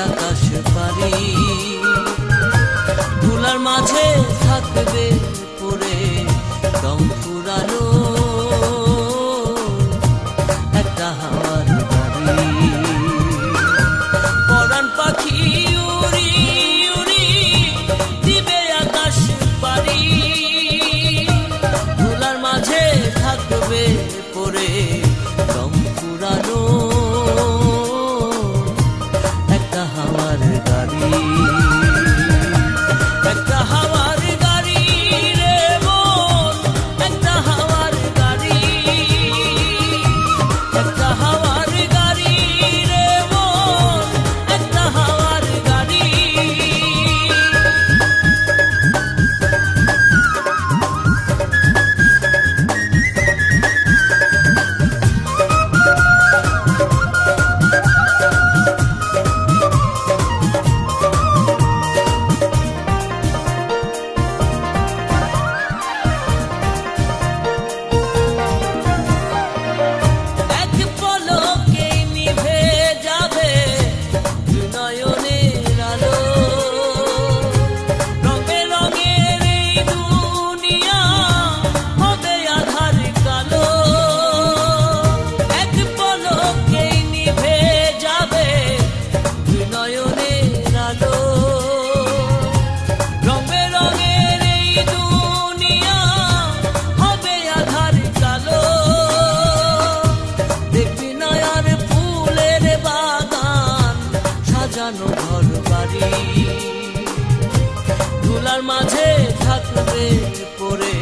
আকাশ পারি, ধুলার মাঝে থাকবে পড়ে দম ফুরানো একটা হাওয়ার গাড়ি। পরাণ পাখি উড়ি উড়ি দিবে আকাশ পারি, ধুলার মাঝে থাকবে পড়ে দম ফুরানো একটা হাওয়ার গাড়ি। একটা হাওয়ার গাড়ি রে মন, একটা হাওয়ার গাড়ি, একটা হাওয়ার গাড়ি রে মন, একটা হাওয়ার গাড়ি। ঘর বাড়ি, ধুলার মাঝে থাকবে পড়ে